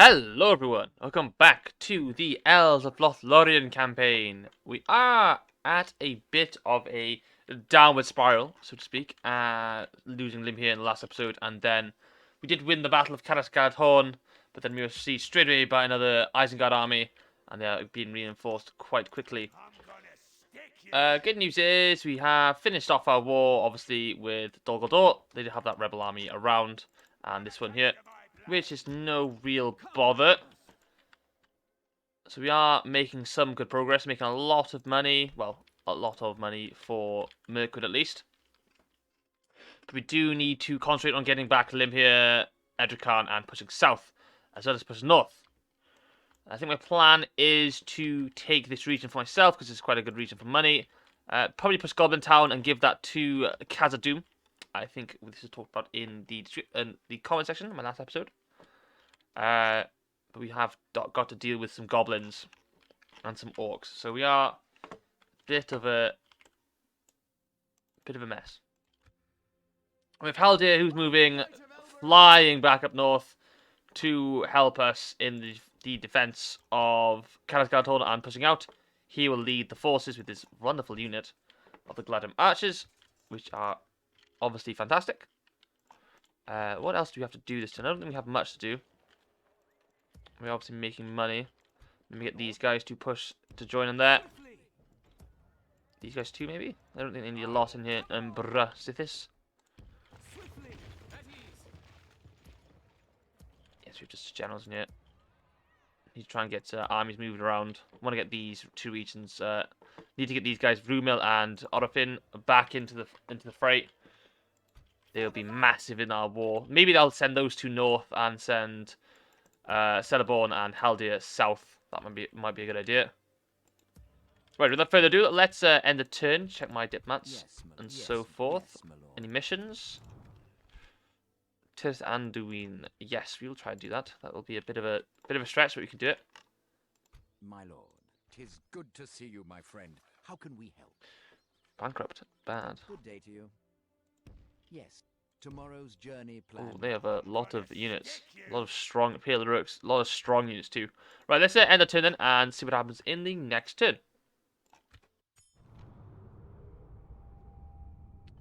Hello everyone, welcome back to the Elves of Lothlórien campaign. We are at a bit of a downward spiral, so to speak, losing Lim here in the last episode, and then we did win the Battle of Galadhorn, but then we were seized straight away by another Isengard army, and they are being reinforced quite quickly. Good news is we have finished off our war, obviously, with Dol Guldur. They did have that rebel army around, and this one here, which is no real bother. So we are making some good progress, making a lot of money. Well, a lot of money for Mirkwood at least. But we do need to concentrate on getting back Limhir, Edrican, and pushing south, as well as pushing north. I think my plan is to take this region for myself, because it's quite a good region for money. Probably push Goblin Town and give that to Khazad-dûm. I think this was talked about in the comment section in my last episode. But we have got to deal with some goblins and some orcs, so we are a bit of a mess. We have Haldir, who's moving, flying back up north to help us in the defense of Galadhorn and pushing out. He will lead the forces with his wonderful unit of the Galadhorn archers, which are obviously fantastic. What else do we have to do this turn? I don't think we have much to do. We're obviously making money. Let me get these guys to push to join in there. These guys too, maybe? I don't think they need a lot in here. Bruh, Sithis. Yes, we have just generals in here. Need to try and get armies moved around. Want to get these two regions. Need to get these guys, Vrumil and Orofin, back into the fray. They'll be massive in our war. Maybe they'll send those two north and send Celeborn and Haldir south. That might be a good idea. Right, without further ado, let's end the turn. Check my diplomats and so forth. Any missions? Tis Anduin. Yes, we'll try and do that. That will be a bit of a stretch, but we can do it. My lord, 'tis good to see you, my friend. How can we help? Bankrupt. Bad. Good day to you. Yes. Tomorrow's journey plan. Oh, they have a lot of units. A lot of strong Pale Uruks. A lot of strong units too. Right, let's end the turn then and see what happens in the next turn.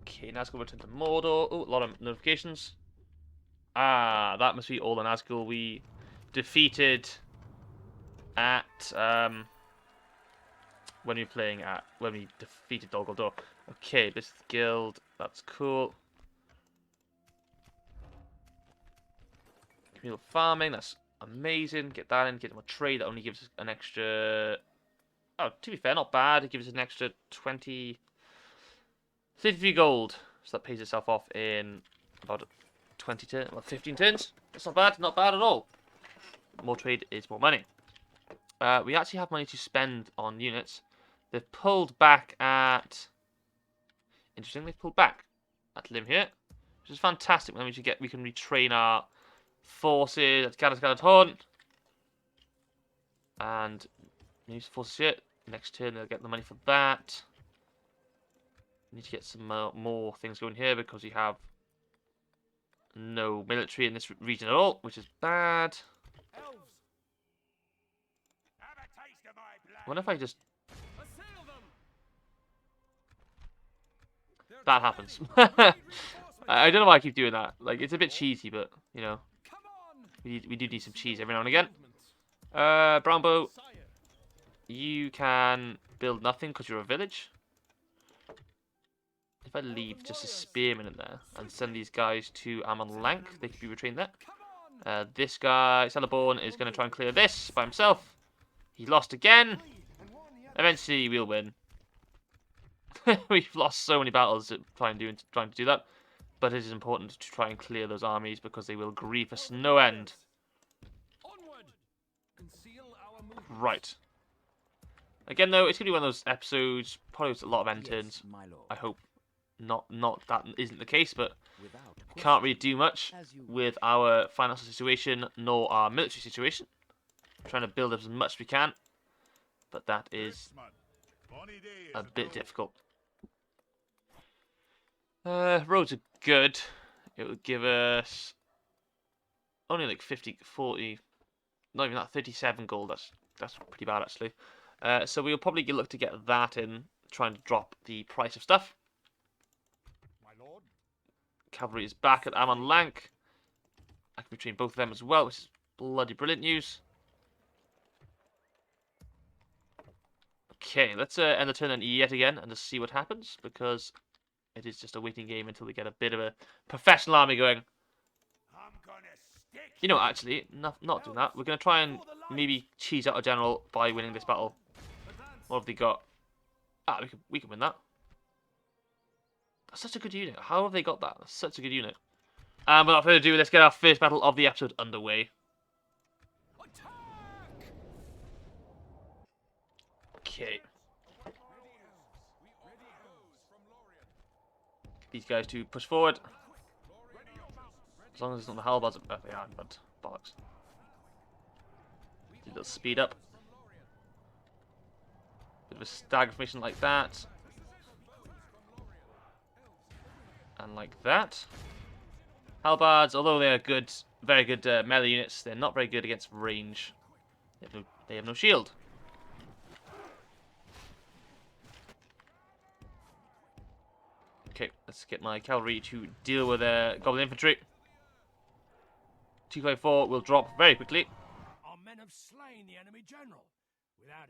Okay, now let's go return to Mordor. Oh, a lot of notifications. Ah, that must be all the Nazgul we defeated at when we defeated Dol Guldur. Okay, this is the guild. That's cool. Communal farming, that's amazing. Get that in, get them a trade that only gives us an extra. Oh, to be fair, not bad. It gives us an extra 33 gold. So that pays itself off in about 20 turns, well, 15 turns. That's not bad at all. More trade is more money. We actually have money to spend on units. They've pulled back at. Interesting, they've pulled back at Limhir, which is fantastic. Then we can retrain our forces at Galadhorn and use forces here. Next turn they'll get the money for that. Need to get some more things going here because we have no military in this region at all, which is bad. I wonder if I just... That happens. I don't know why I keep doing that. Like, it's a bit cheesy, but, you know. We do need some cheese every now and again. Brownbow, you can build nothing because you're a village. If I leave just a spearman in there and send these guys to Amon Lank, they could be retrained there. This guy, Celeborn, is going to try and clear this by himself. He lost again. Eventually, we'll win. We've lost so many battles trying to do that. But it is important to try and clear those armies because they will grieve us no end. Right. Again, though, it's going to be one of those episodes, probably with a lot of end turns. I hope not that isn't the case, but can't really do much with our financial situation nor our military situation. Trying to build up as much as we can, but that is a bit difficult. Roads are good. It would give us only like 40 Not even that, 37 gold. That's pretty bad, actually. So we'll probably look to get that in, trying to drop the price of stuff. My lord. Cavalry is back at Amon Lank. I can retrain both of them as well, which is bloody brilliant news. Okay, let's end the turn then yet again and just see what happens, because it is just a waiting game until we get a bit of a professional army going. I'm gonna stick. You know, actually, not doing that. We're going to try and maybe cheese out a general by winning this battle. What have they got? Ah, we can win that. That's such a good unit. How have they got that? That's such a good unit. And without further ado, let's get our first battle of the episode underway. Okay. These guys to push forward. As long as it's not the halberds. Oh, they are, but bollocks. Do a little speed up. Bit of a stagger formation like that. And like that. Halberds, although they are good, very good melee units, they're not very good against range. They have no shield. Okay, let's get my cavalry to deal with goblin infantry. 254 will drop very quickly. Our men have slain the enemy general.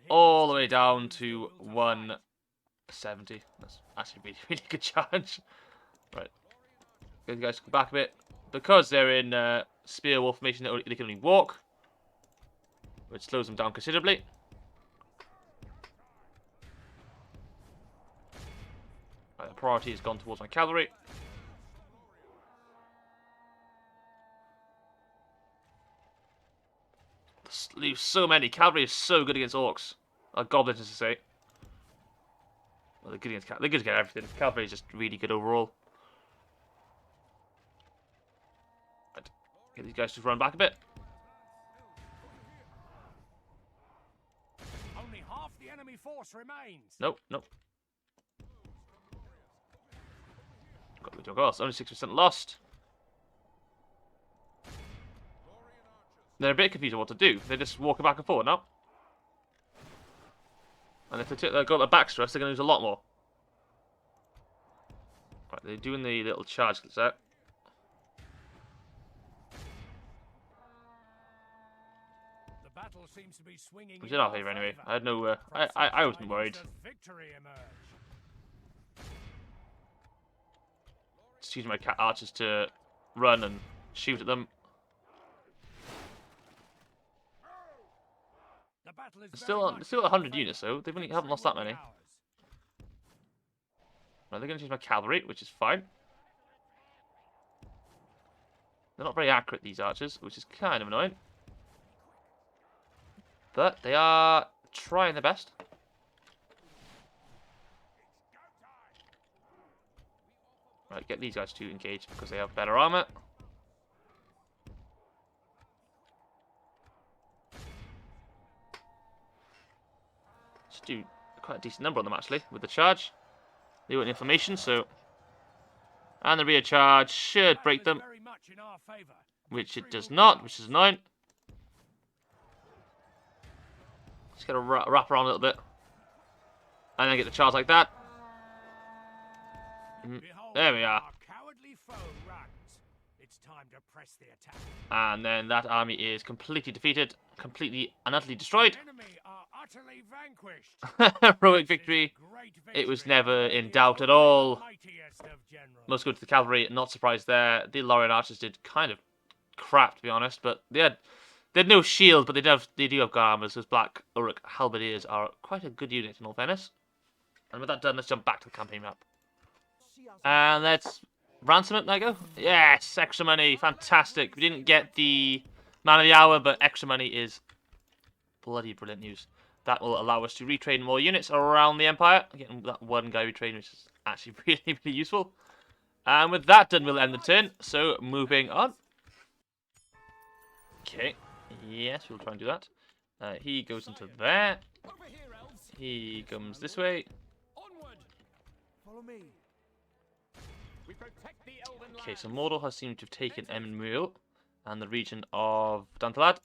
All the way down to 170. That's actually really, really good charge. Right. Get the guys to go back a bit. Because they're in spear wolf formation, they can only walk, which slows them down considerably. Right, the priority has gone towards my cavalry. Leave so many. Cavalry is so good against orcs. Goblins, as I say. Well, they're good against everything. Cavalry is just really good overall. Right. Get these guys to run back a bit. Only half the enemy force remains. Nope. Got the goals. Only 6% lost. They're a bit confused on what to do. They're just walking back and forward now. And if they got the back stress, they're going to lose a lot more. Right, they're doing the little charge set. The battle seems to be swinging. It was in our favour anyway. I had no. I wasn't worried. Just using my cat archers to run and shoot at them. It's still 100 units though. They haven't lost that many. Right, they're going to change my cavalry, which is fine. They're not very accurate, these archers, which is kind of annoying. But they are trying their best. Right, get these guys to engage because they have better armor. Should do quite a decent number on them actually with the charge. They want information, so. And the rear charge should break them. Which it does not, which is annoying. Just gotta wrap around a little bit. And then get the charge like that. There we are. And then that army is completely defeated, completely and utterly destroyed. Heroic victory. It was never in doubt at all. Most good to the cavalry, not surprised there. The Lorien archers did kind of crap, to be honest, but they had no shield, but they do have guard armors. Those black Uruk halberdiers are quite a good unit in all fairness. And with that done, let's jump back to the campaign map. And let's ransom it, Nigo. Yes, extra money, fantastic. We didn't get the man of the hour, but extra money is bloody brilliant news. That will allow us to retrain more units around the Empire. Getting that one guy retrained, which is actually really, really useful. And with that done, we'll end the turn. So, moving on. Okay. Yes, we'll try and do that. He goes into there. He comes this way. Follow me. Okay, so Mordor has seemed to have taken Emyn Muil and the region of Dantalad.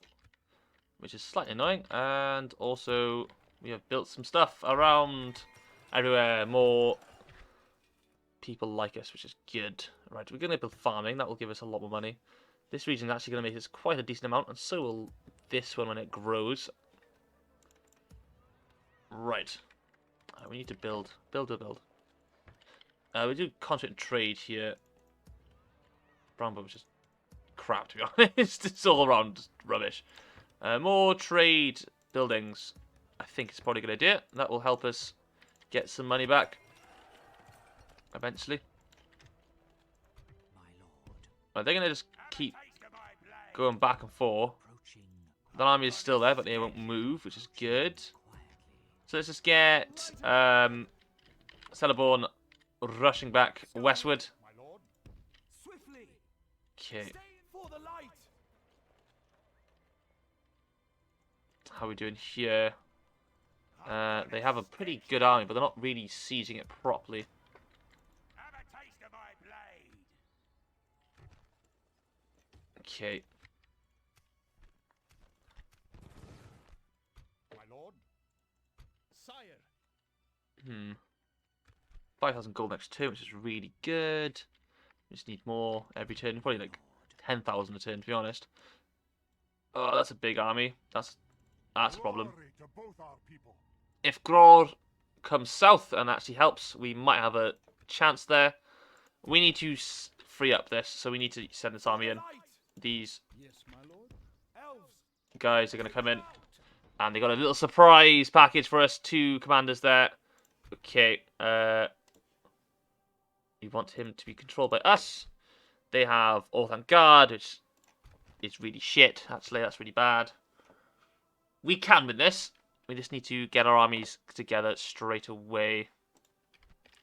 which is slightly annoying. And also, we have built some stuff around everywhere. More people like us, which is good. Right, we're going to build farming. That will give us a lot more money. This region is actually going to make us quite a decent amount, and so will this one when it grows. Right. We need to build. Build. We do concentrate trade here. Brown bum is just crap, to be honest. It's all around just rubbish. More trade buildings. I think it's probably a good idea. That will help us get some money back eventually. They're going to just keep going back and forth. The army is still there, but they won't move, which is good. So let's just get Celeborn rushing back westward. Okay. How are we doing here? They have a pretty good army, but they're not really sieging it properly. Okay. My lord. Sire. 5,000 gold next turn, which is really good. We just need more every turn. Probably like 10,000 a turn, to be honest. Oh, that's a big army. That's a problem. If Gror comes south and actually helps, we might have a chance there. We need to free up this, so we need to send this army in. These guys are going to come in, and they got a little surprise package for us. 2 commanders there. Okay, we want him to be controlled by us. They have Orthan Guard, which is really shit. Actually, that's really bad. We can win this. We just need to get our armies together straight away.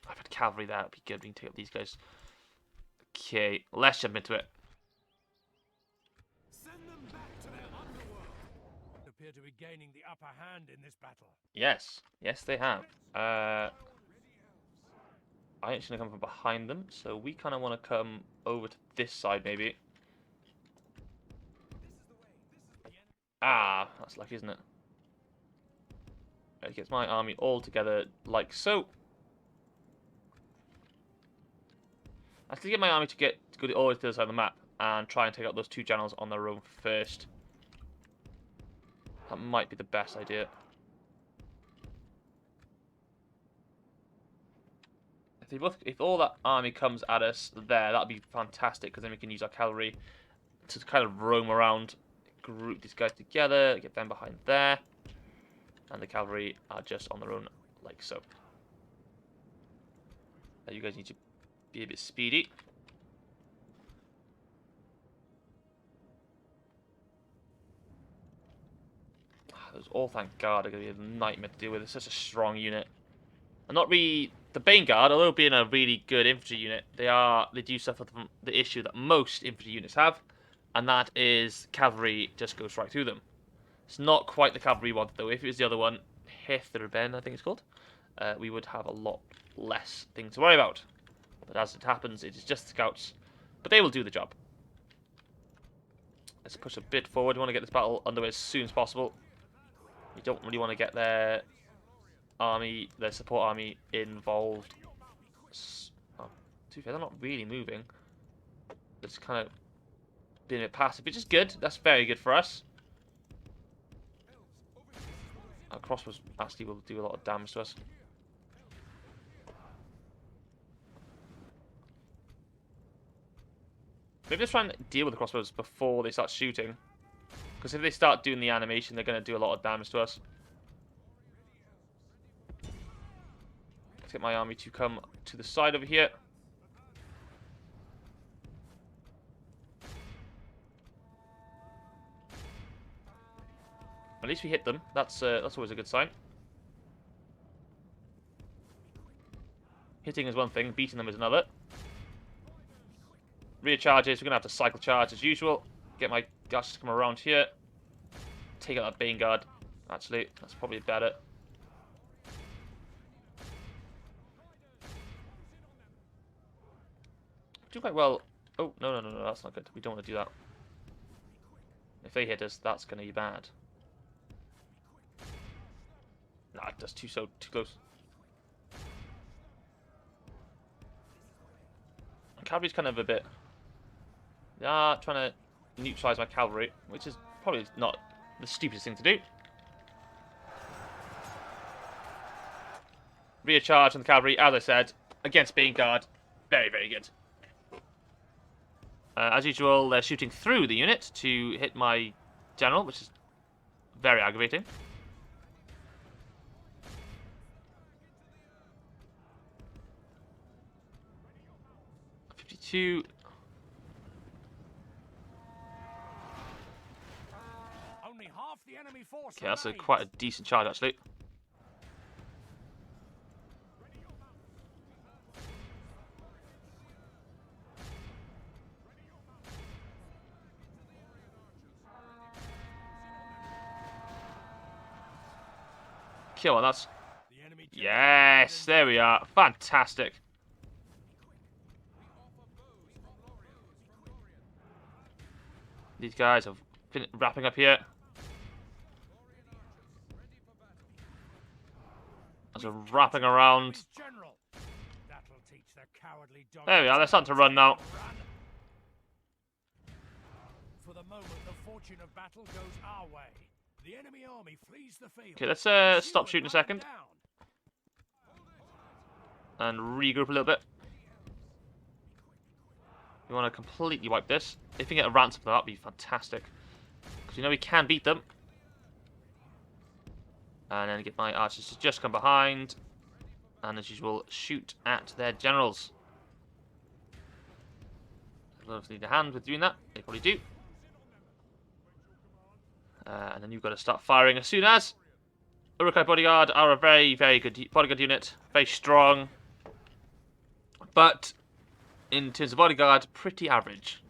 I've had cavalry there. That'd be good. We can take up these guys. Okay, let's jump into it. Send them back to their underworld. Appear to be gaining the upper hand in this battle. Yes, they have. I'm actually gonna come from behind them, so we kind of want to come over to this side, maybe. Ah, that's lucky, isn't it? It gets my army all together like so. I have to get my army to go all the way to the other side of the map and try and take out those 2 generals on their own first. That might be the best idea. If all that army comes at us there, that'd be fantastic, because then we can use our cavalry to kind of roam around, group these guys together, get them behind there, and the cavalry are just on their own, like so. You guys need to be a bit speedy. Those all, thank God, are going to be a nightmare to deal with. It's such a strong unit. And not really the Bane Guard, although being a really good infantry unit, they do suffer from the issue that most infantry units have, and that is cavalry just goes right through them. It's not quite the cavalry we want, though. If it was the other one, Hitherben, I think it's called, we would have a lot less things to worry about. But as it happens, it is just scouts, but they will do the job. Let's push a bit forward. We want to get this battle underway as soon as possible. We don't really want to get their army, their support army, involved. Oh, to be fair, they're not really moving. They're just kind of being a bit passive, which is good. That's very good for us. Our crossbows actually will do a lot of damage to us. Maybe just try and deal with the crossbows before they start shooting. Because if they start doing the animation, they're going to do a lot of damage to us. Let's get my army to come to the side over here. At least we hit them. That's always a good sign. Hitting is one thing, beating them is another. Rear charges, we're going to have to cycle charge as usual. Get my guys to come around here. Take out that Bane Guard. Actually, that's probably better. Do quite well. Oh, no, that's not good. We don't want to do that. If they hit us, that's going to be bad. Nah, that's too close. Cavalry's kind of a bit. Yeah, trying to neutralise my cavalry, which is probably not the stupidest thing to do. Rear charge on the cavalry, as I said, against being guard. Very, very good. As usual, they're shooting through the unit to hit my general, which is very aggravating. .52. Only half the enemy force Okay, that's remains. quite a decent charge, actually. Kill on, that's... The enemy Yes, there we are. Fantastic. These guys are wrapping up here. As we're wrapping around. General. That'll teach the cowardly dog. There we are, they're starting to run now. For the moment, the fortune of battle goes our way. The enemy army flees the field. Okay, let's stop shooting a second. And regroup a little bit. We want to completely wipe this. If we get a ransom for that, would be fantastic. Because we know we can beat them. And then get my archers to just come behind. And as usual, shoot at their generals. I don't know if they need a hand with doing that. They probably do. And then you've got to start firing as soon as. Uruk bodyguard are a very, very good bodyguard unit. Very strong. But in terms of bodyguard, pretty average.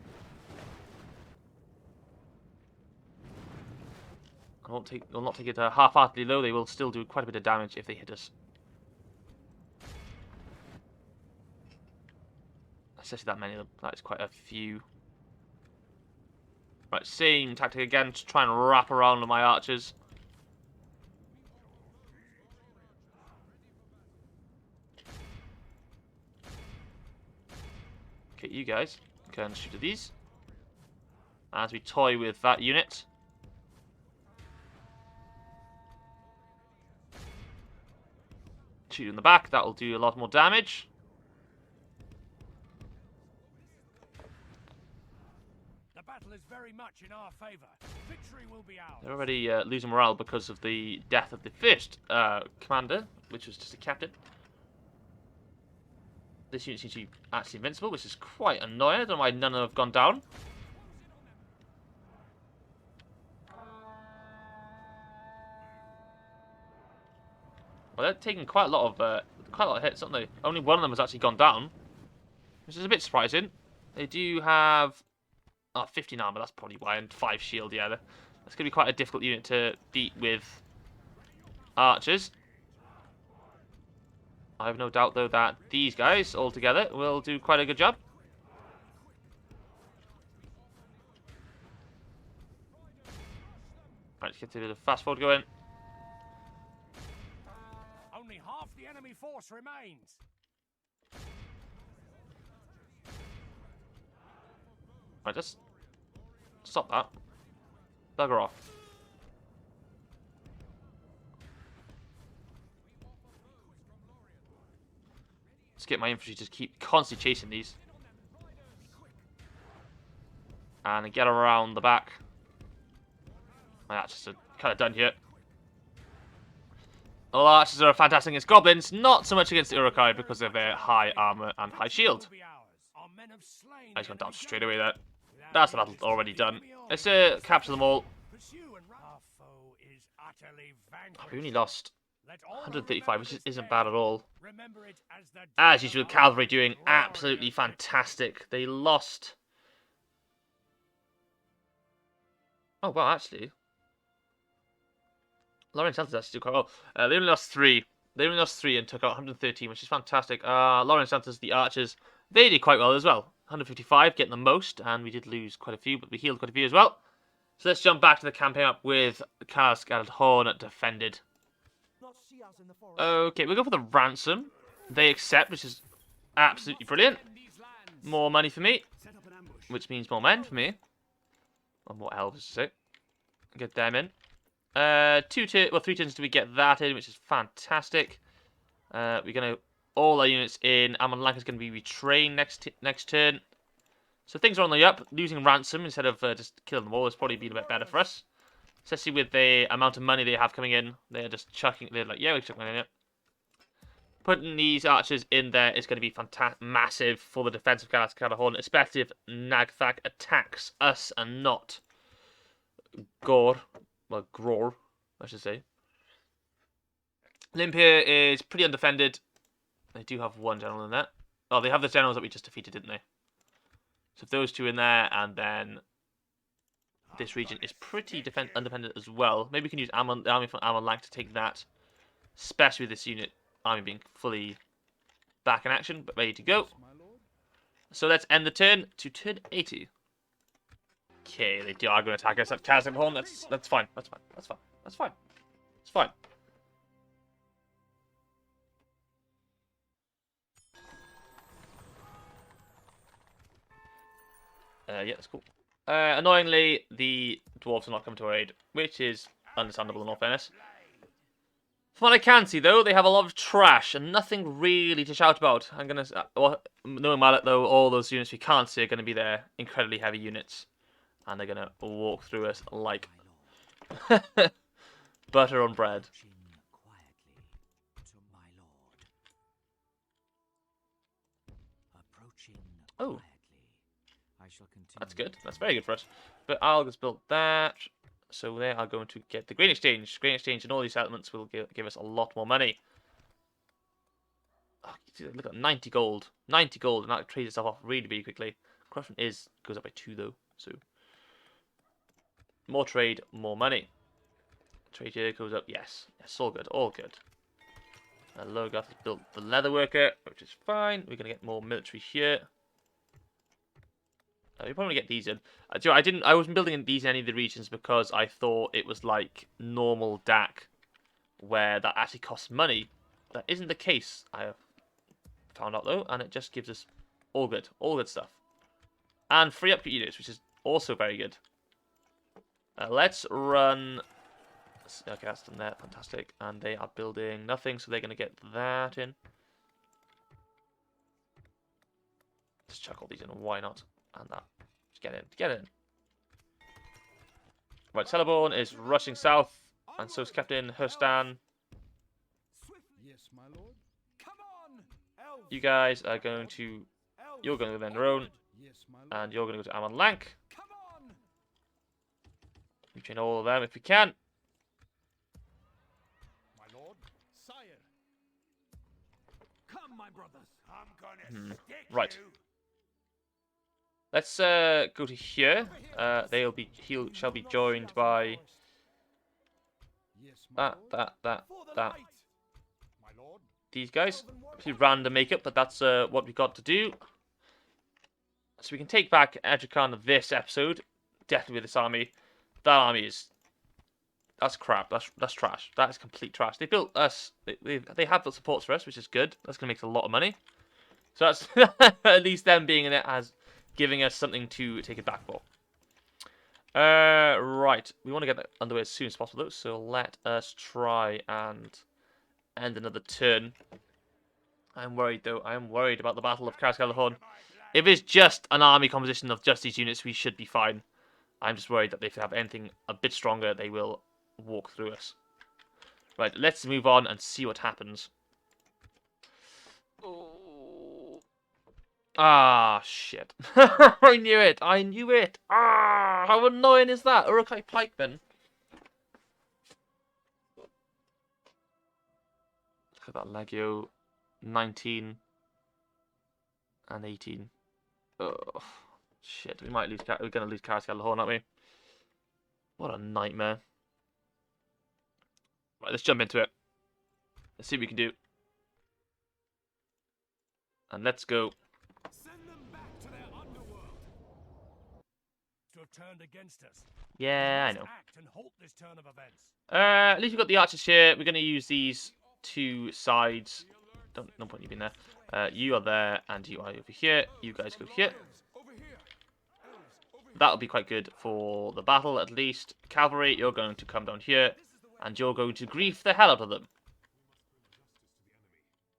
They'll not take it half-heartedly low. They will still do quite a bit of damage if they hit us. Especially that many of them. That is quite a few. Right, same tactic again to try and wrap around on my archers. Okay, you guys can shoot at these. As we toy with that unit. Shoot in the back, that'll do a lot more damage. The battle is very much in our favor. Victory will be ours. They're already losing morale because of the death of the first commander, which was just a captain. This unit seems to be actually invincible, which is quite annoying. I don't know why none of them have gone down. Well, they're taking quite a lot of hits, aren't they? Only one of them has actually gone down, which is a bit surprising. They do have 15 armor. That's probably why, and 5 shield. Yeah, that's going to be quite a difficult unit to beat with archers. I have no doubt, though, that these guys all together will do quite a good job. Right, let's get to the fast forward going. Only half the enemy force remains. Right, just stop that. Bugger off. Let's get my infantry to keep constantly chasing these. And get around the back. My archers are kind of done here. All archers are fantastic against goblins, not so much against the Urukai because of their high armor and high shield. I just went down straight away there. That's the battle already done. Let's capture them all. We only lost 135, which isn't bad at all. As usual, cavalry doing absolutely fantastic. They lost... Oh, well, actually... Lorien Santos actually did quite well. They only lost 3. They only lost 3 and took out 113, which is fantastic. Lorien Santos, the archers, they did quite well as well. 155, getting the most, and we did lose quite a few, but we healed quite a few as well. So let's jump back to the campaign up with Caras, Galadhorn defended. Okay, we'll go for the ransom. They accept, which is absolutely brilliant. More money for me, which means more men for me. Or more elves, to say. Get them in. 3 turns do we get that in, which is fantastic. We're gonna all our units in. Amon is gonna be retrained next turn. So things are on the up. Losing ransom instead of just killing them all has probably been a bit better for us. Especially with the amount of money they have coming in. They're just chucking. They're like, yeah, we chuck money in it. Putting these archers in there is going to be massive for the defense of Galadhorn, especially if Nagthak attacks us and not Gror, I should say. Limp here is pretty undefended. They do have one general in there. Oh, they have the generals that we just defeated, didn't they? So if those two in there, and then this region is pretty undefended as well. Maybe we can use the army from Amon to take that, especially with this unit army being fully back in action, but ready to go. So let's end the turn to turn 80. Okay, they are going to attack us at Galadhorn. That's fine. That's fine. That's fine. That's fine. It's fine. Yeah, that's cool. Annoyingly, the dwarves are not coming to our aid, which is understandable in all fairness. From what I can see, though, they have a lot of trash and nothing really to shout about. I'm going to... knowing Mallet, though, all those units we can't see are going to be their incredibly heavy units. And they're going to walk through us like butter on bread. Oh. That's good. That's very good for us. But I'll just build that. So they are going to get the grain exchange. Grain exchange and all these settlements will give us a lot more money. Oh, look at 90 gold. 90 gold, and that trades itself off really, really quickly. Corruption goes up by 2 though. So more trade, more money. Trade here goes up. Yes, yes, all good, all good. Logoth has built the leather worker, which is fine. We're gonna get more military here. We probably get these in. I wasn't building these in any of the regions because I thought it was like normal DAC, where that actually costs money. That isn't the case. I have found out though, and it just gives us all good stuff, and free upkeep units, which is also very good. Let's run. Okay, that's done there. Fantastic. And they are building nothing, so they're going to get that in. Just chuck all these in. Why not? And that. Just get in. Get in. Right, Celeborn is rushing south, and so is Captain Hurstan. Yes, my lord. Come on, You guys are going to. You're going to go down your own, yes, my lord. and you're going to go to Amon Lank. Come on. We train all of them if we can. My lord, sire. Come, my brothers. I'm gonna stick Right. you. Let's go to here. He shall be joined by Yes, my that. For the light. My lord. These guys. Pretty random makeup, but that's what we got to do. So we can take back Edrican this episode. Definitely with this army. That army is... That's crap. That's trash. That is complete trash. They built us... They have built supports for us, which is good. That's going to make us a lot of money. So that's... at least them being in it as giving us something to take it back for. Right. We want to get that underway as soon as possible, though. So let us try and end another turn. I'm worried, though. I am worried about the Battle of Galadhorn. If it's just an army composition of just these units, we should be fine. I'm just worried that if they have anything a bit stronger, they will walk through us. Right, let's move on and see what happens. Oh. Ah, shit. I knew it. I knew it. Ah, how annoying is that? Urukai pikemen. Look at that Legio. 19 and 18. Oh, shit. We might lose. We're going to lose Caras Galadhorn, aren't we? What a nightmare. Right, let's jump into it. Let's see what we can do. And let's go. Send them back to their underworld. To have turned against us. Yeah, I We know. must act and halt this turn of events. At least we've got the archers here. We're going to use these two sides. No point you being there. You are there, and you are over here. You guys go here. That'll be quite good for the battle, at least. Cavalry, you're going to come down here, and you're going to grief the hell out of them.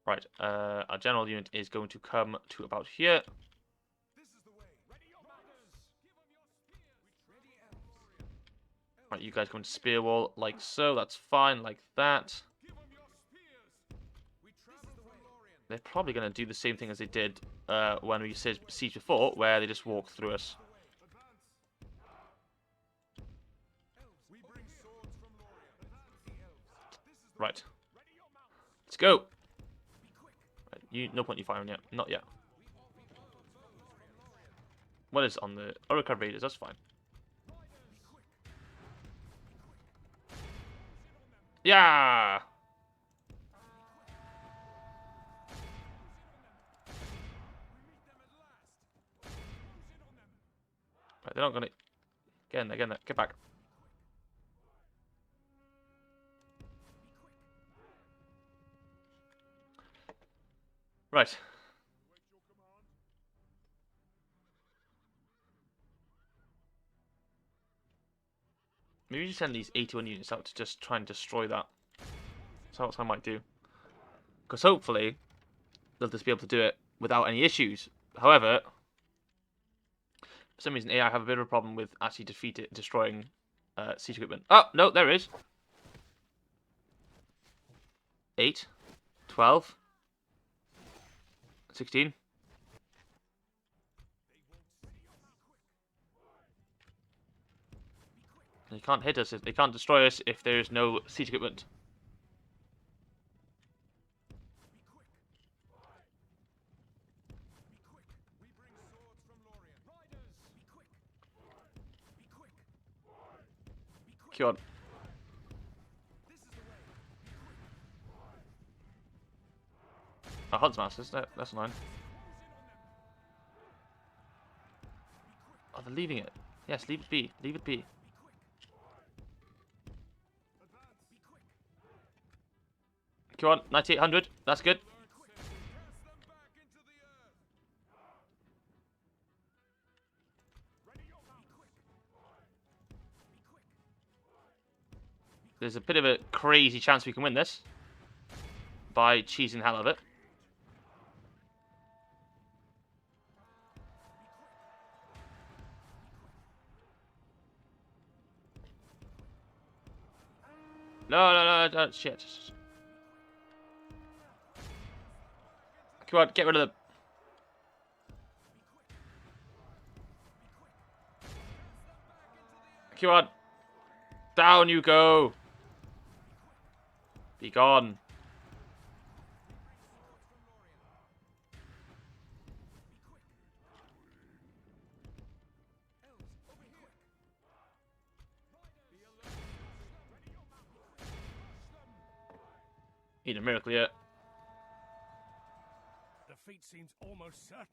Right, our general unit is going to come to about here. Right, you guys go into spear wall like so. That's fine, like that. They're probably going to do the same thing as they did when we siege before, where they just walk through us. Right. Let's go. Right, no point you firing yet. Not yet. What is on the Uruks raiders? That's fine. Yeah. Right, they're not gonna get in there. Get back. Right. Maybe just send these 81 units out to just try and destroy that. That's what I might do. Because hopefully, they'll just be able to do it without any issues. However, for some reason AI have a bit of a problem with actually destroying siege equipment. Oh, no, there is. 8, 12, 16. They can't hit us. They can't destroy us if there is no siege equipment. Come on. Oh, Huntsmasters. That's fine. Oh, they're leaving it. Yes, leave it be. Leave it be. Come on, 9800. That's good. There's a bit of a crazy chance we can win this by cheesing the hell out of it. No, shit. Come on, get rid of them. Come on. Down you go. Be gone. Need a miracle yet. Defeat seems almost certain.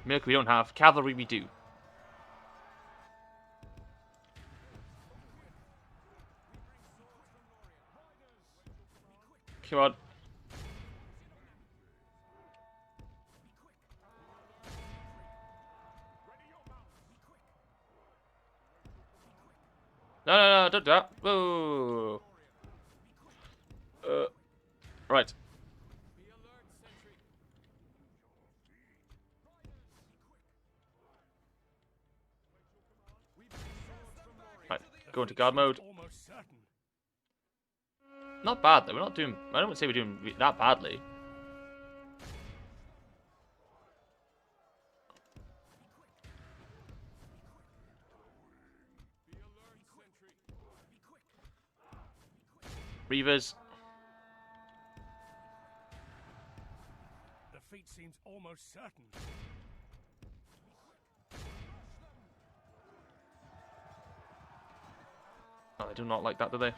Miracle we don't have. Cavalry we do. Come on. No, don't do that. Whoa. Right. Right, go into guard mode. Not bad though. We're not doing. I don't say we're doing that badly. Reavers. Defeat seems almost certain. Oh, they do not like that, do they?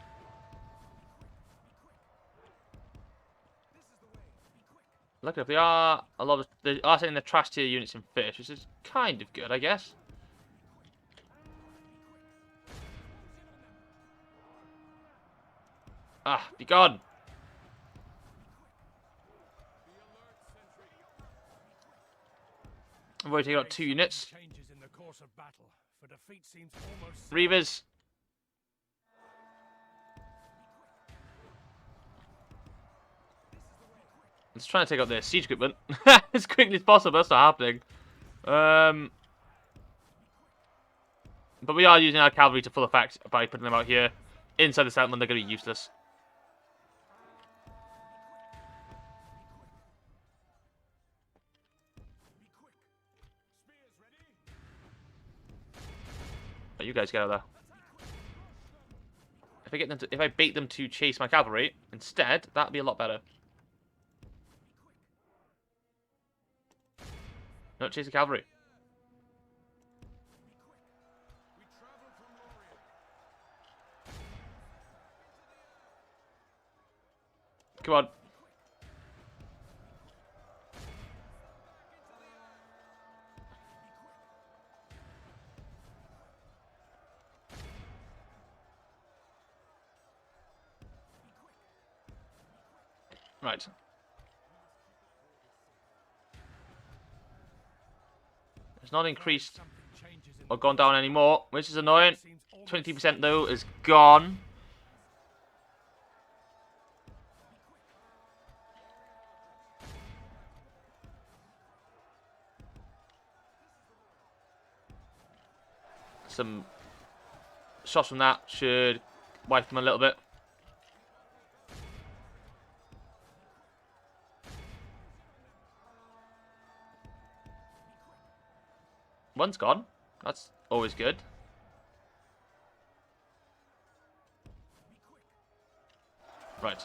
Look, if they are they are sending the trash tier units in fish, which is kind of good, I guess. Ah, be gone. I've already taken out 2 units. Changes in the course of battle, for defeat seems almost Reavers. Let's try and take out their siege equipment as quickly as possible. That's not happening. But we are using our cavalry to full effect by putting them out here. Inside the settlement, they're going to be useless. Oh, you guys get out of there. If I bait them to chase my cavalry instead, that'd be a lot better. No, chase the cavalry. Come on. Right. It's not increased or gone down anymore, which is annoying. 23% though is gone. Some shots from that should wipe them a little bit. One's gone. That's always good. Right.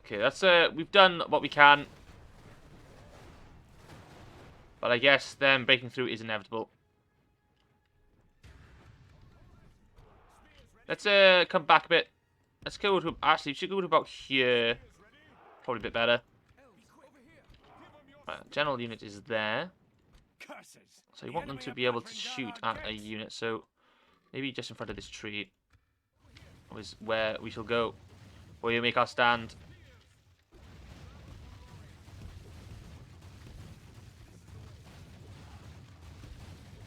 Okay, that's we've done what we can. But I guess them breaking through is inevitable. Let's come back a bit. Let's go to, actually, we should go to about here. Probably a bit better. Right, general unit is there. So you want them to be able to shoot at a unit. So maybe just in front of this tree is where we shall go. Where we make our stand.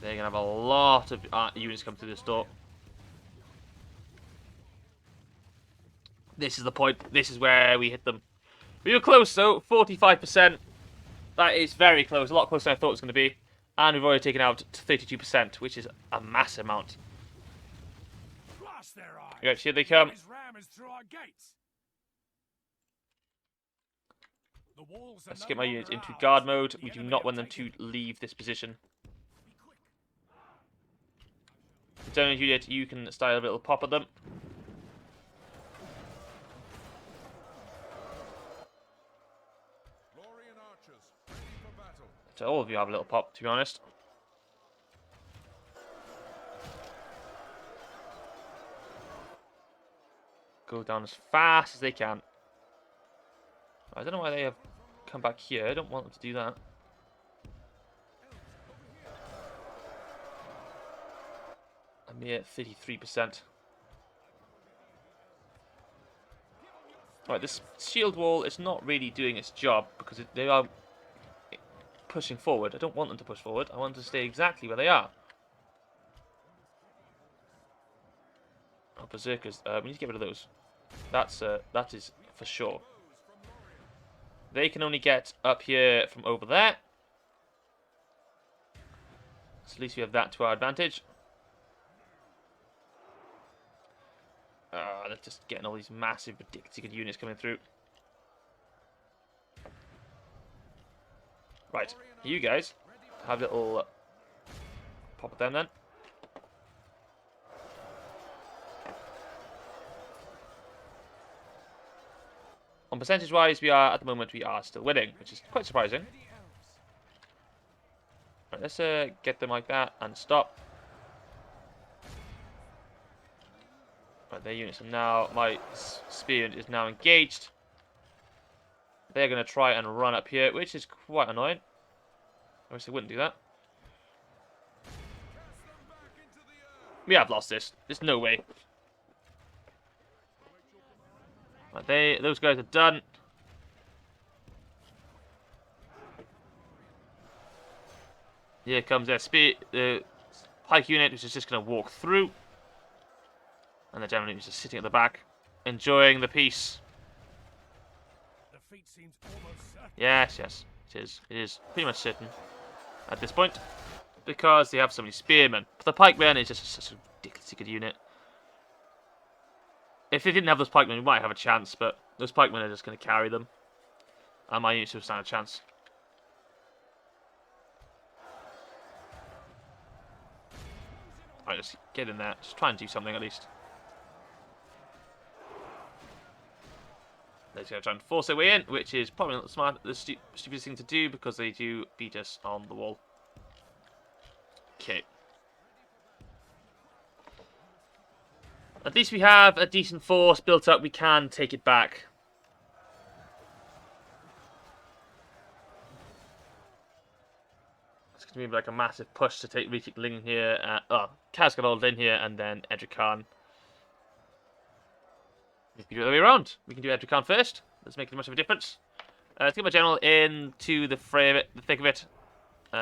They're going to have a lot of units come through this door. This is the point. This is where we hit them. We were close though, 45%. That is very close, a lot closer than I thought it was going to be. And we've already taken out to 32%, which is a massive amount. Right, here they come. Let's get my units into guard mode. We do not want them to leave this position. General unit, you can style a little pop at them. So all of you have a little pop, to be honest. Go down as fast as they can. I don't know why they have come back here. I don't want them to do that. I'm here at 33%. Right, this shield wall is not really doing its job because they are pushing forward. I don't want them to push forward. I want them to stay exactly where they are. Oh, berserkers. We need to get rid of those. That is for sure. They can only get up here from over there. So at least we have that to our advantage. They're just getting all these massive, ridiculously good units coming through. Right, you guys have a little pop it down then. On percentage-wise, at the moment, we are still winning, which is quite surprising. Right, let's get them like that and stop. Right, their units are now, my spear unit is now engaged. They're going to try and run up here, which is quite annoying. I wish they wouldn't do that. We have lost this. There's no way. Right, those guys are done. Here comes their the pike unit, which is just going to walk through. And the general is just sitting at the back, enjoying the peace. Defeat seems almost certain. Yes, yes, it is. It is pretty much certain at this point, because they have so many spearmen. But the pikemen is just such a ridiculously good unit. If they didn't have those pikemen, we might have a chance, but those pikemen are just going to carry them. And my units will stand a chance. Alright, let's get in there. Just try and do something at least. They're going to try and force their way in, which is probably not the stupidest thing to do, because they do beat us on the wall. Okay. At least we have a decent force built up. We can take it back. It's going to be like a massive push to retake Luin here. Caras got all in here, and then Ered. We can do it the other way around. We can do Ered first. Doesn't make much of a difference. Let's get my general into the fray of it, the thick of it.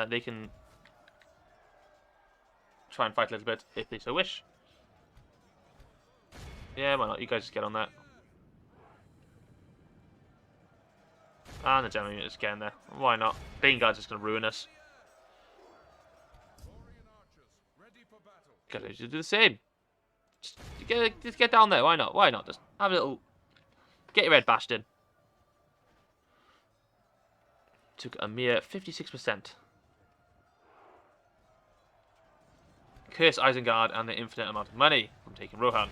They can try and fight a little bit if they so wish. Yeah, why not? You guys just get on that. And the general unit is getting there. Why not? Bane Guard's just going to ruin us. Gotta do the same. Just get down there. Why not? Why not? Just have a little... Get your head bashed in. Took a mere 56%. Curse Isengard and the infinite amount of money from taking Rohan.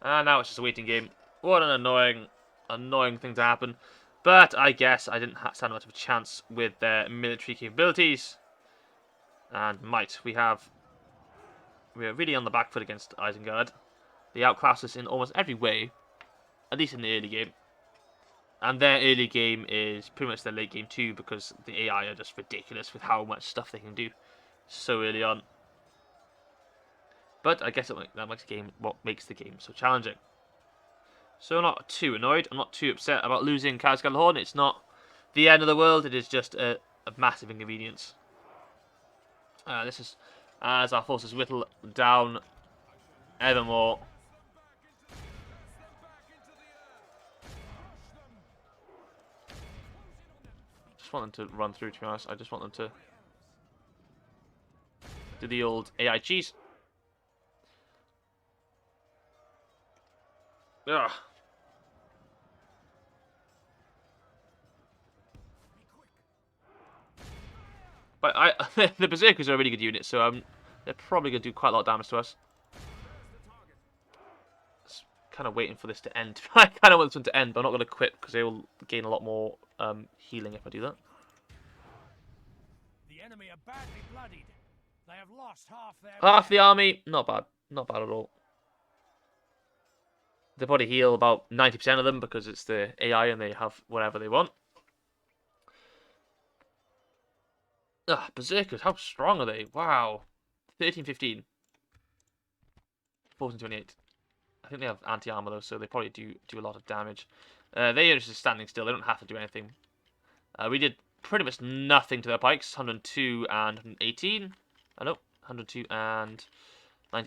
And now it's just a waiting game. What an annoying thing to happen. But I guess I didn't stand much of a chance with their military capabilities. And might. We are really on the back foot against Isengard. They outclass us in almost every way. At least in the early game. And their early game is pretty much their late game too, because the AI are just ridiculous with how much stuff they can do so early on. But I guess that makes what makes the game so challenging. So I'm not too annoyed. I'm not too upset about losing Galadhorn. It's not the end of the world. It is just a massive inconvenience. This is as our forces whittle down ever more. Just want them to run through, to be honest. I just want them to do the old AI cheese. Ugh. But the Berserkers are a really good unit, so they're probably going to do quite a lot of damage to us. Just kind of waiting for this to end. I kind of want this one to end, but I'm not going to quit because they will gain a lot more healing if I do that. The enemy are badly bloodied. They have lost half the army. Not bad. Not bad at all. They probably heal about 90% of them because it's the AI and they have whatever they want. Berserkers, how strong are they? Wow. 13-15. 14-28. I think they have anti-armor though, so they probably do a lot of damage. They are just standing still. They don't have to do anything. We did pretty much nothing to their pikes. 102 and 118. I know. 102 and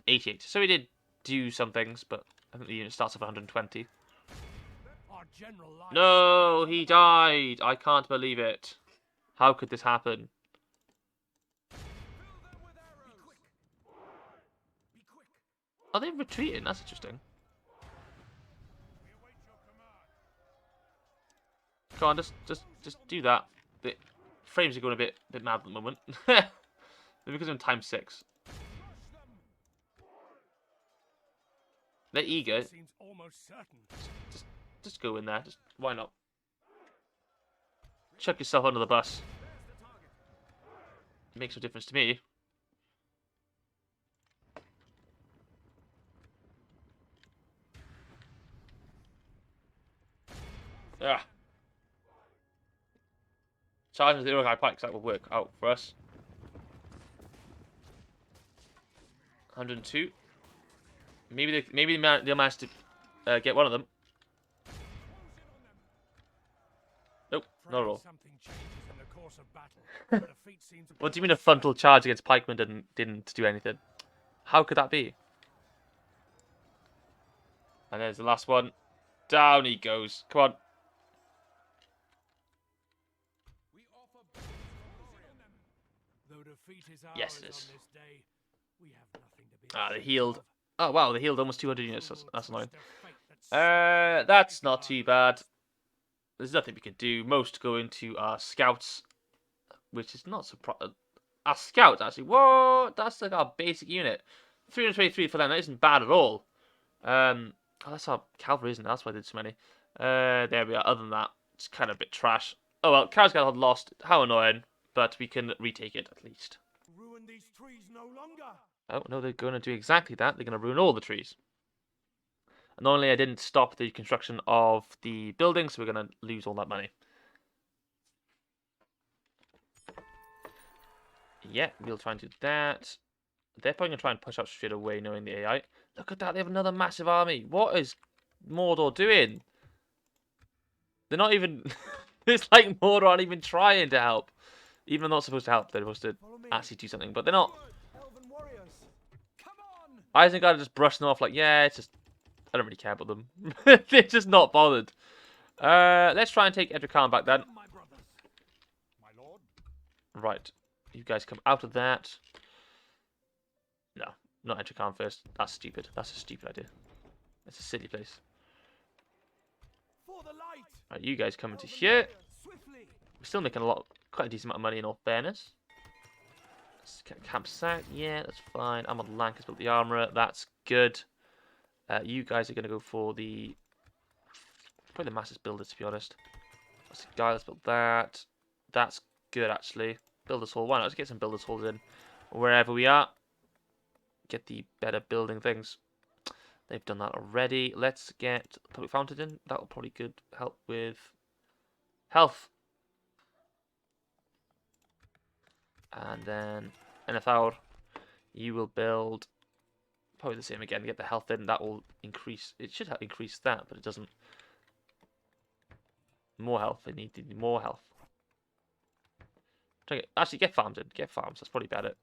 88. So we did do some things, but I think the unit starts off at 120. No, he died. I can't believe it. How could this happen? Are they retreating? That's interesting. Come on, just do that. The frames are going a bit mad at the moment. Maybe because I'm times 6. They're eager. Just go in there. Why not? Chuck yourself under the bus. It makes no difference to me. Ah. Charging the Uruk pikes, that will work out for us. 102. Maybe they'll manage to get one of them. Nope, not at all. Something changes in the course of battle. The defeat seems to What do you mean a frontal charge against pikemen didn't do anything? How could that be? And there's the last one. Down he goes. Come on. Though defeat is ours Yes, it on is. this day, we have nothing to be Ah, they ashamed healed. of. Oh wow, they healed almost 200 units. That's annoying. Just a fate that That's not too bad. There's nothing we can do. Most go into our scouts, which is not surprising. Our scouts actually. What? That's like our basic unit. 323 for them. That isn't bad at all. Oh, that's our cavalry, isn't it? That's why I did so many. There we are. Other than that, it's kind of a bit trash. Oh well, Caras got lost. How annoying. But we can retake it at least. ruin these trees no longer. Oh no, they're going to do exactly that. They're going to ruin all the trees. And only I didn't stop the construction of the building, so we're going to lose all that money. Yeah, we'll try and do that. They're probably going to try and push out straight away, knowing the AI. Look at that, they have another massive army. What is Mordor doing? They're not even... It's like Mordor aren't even trying to help. Even though they're not supposed to help, they're supposed to actually do something, but they're not. Elven warriors, come on! Isengard are just brushing off like, yeah, it's just... I don't really care about them. They're just not bothered. Let's try and take Edric Khan back then. My brothers, my lord. Right. You guys come out of that. No, not Edric Khan first. That's stupid. That's a stupid idea. It's a silly place. For the light. Right, you guys come into Elven here. warriors, swiftly. We're still making quite a decent amount of money in all fairness. Camp sack, yeah, that's fine. I'm on Lank has built the armourer. That's good. You guys are going to go for the... Probably the massest builders, to be honest. That's the guy that's built that. That's good, actually. Builders Hall. Why not? Let's get some Builders Halls in. Wherever we are. Get the better building things. They've done that already. Let's get Public Fountain in. That will probably good help with health. And then NFL, you will build probably the same again. Get the health in. That will increase. It should increase that, but it doesn't. More health. They need more health. Actually, get farms in. Get farms. That's probably better.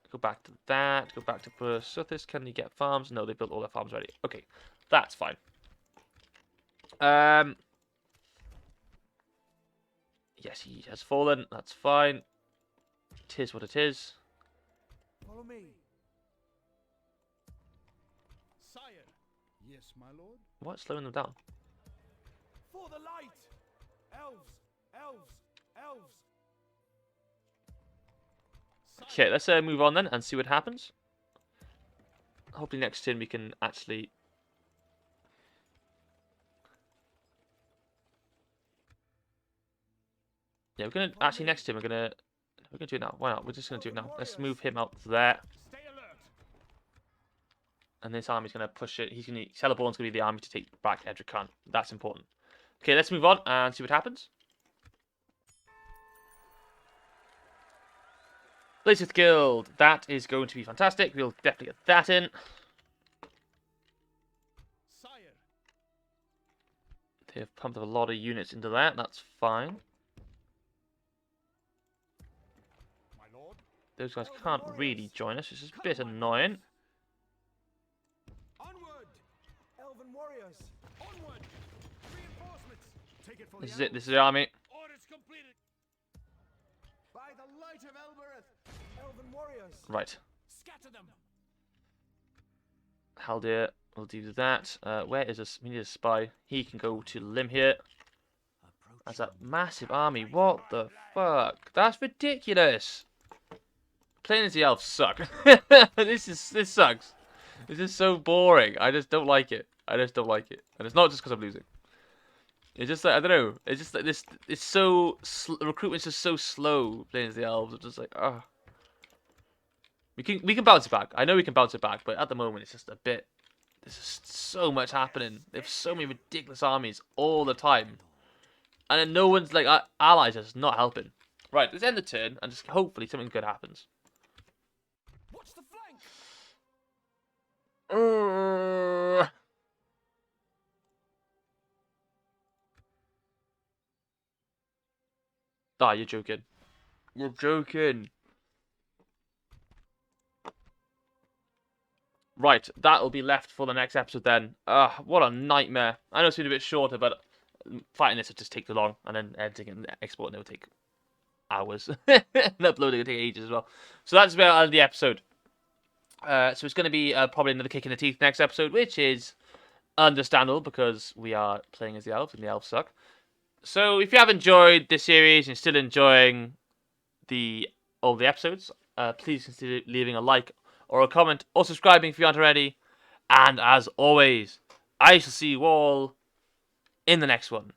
Go back to that. Go back to Bersuthis. Can you get farms? No, they built all their farms already. Okay, that's fine. Yes, he has fallen. That's fine. It is what it is. Follow me. Sire. Yes, my lord. What's slowing them down? For the light. Elves, elves, elves. Okay, let's move on then and see what happens. Hopefully next turn we can actually... Yeah, we're gonna actually next turn we're gonna do it now. Why not? We're just gonna do it now. Let's move him out there, Stay alert. and this army's gonna push it. Celeborn's gonna be the army to take back Edric Khan. That's important. Okay, let's move on and see what happens. Blazeth Guild. That is going to be fantastic. We'll definitely get that in. Sire. They've pumped a lot of units into that. That's fine. My lord. Those guys can't really join us, which is a bit annoying. Onward. Elven warriors. Onward. Reinforcements. Take it for This the is it. This is the army. Orders completed. By the light of Elbereth. Elven warriors. Right. Scatter them. Haldir will do that. Where is this? We need a spy. He can go to Lim here. That's a massive army. What the fuck? That's ridiculous. Playing as the elves suck. This sucks. This is so boring. I just don't like it. I just don't like it. And it's not just because I'm losing. It's just like, I don't know. It's just like this. It's so recruitment's just so slow playing as the elves. I'm just like, ah. We can bounce it back. I know we can bounce it back, but at the moment it's just a bit. There's just so much happening. They have so many ridiculous armies all the time, and then no one's like allies are just not helping. Right, let's end the turn and just hopefully something good happens. Watch the flank. Ah, you're joking. You're joking. Right, that'll be left for the next episode then. What a nightmare. I know it's been a bit shorter, but fighting this would just take too long, and then editing and exporting it would take hours. And uploading would take ages as well. So that's about the end of the episode. So it's going to be probably another kick in the teeth next episode, which is understandable because we are playing as the elves, and the elves suck. So if you have enjoyed this series and still enjoying all the episodes, please consider leaving a like or a comment or subscribing if you aren't already. And as always, I shall see you all in the next one.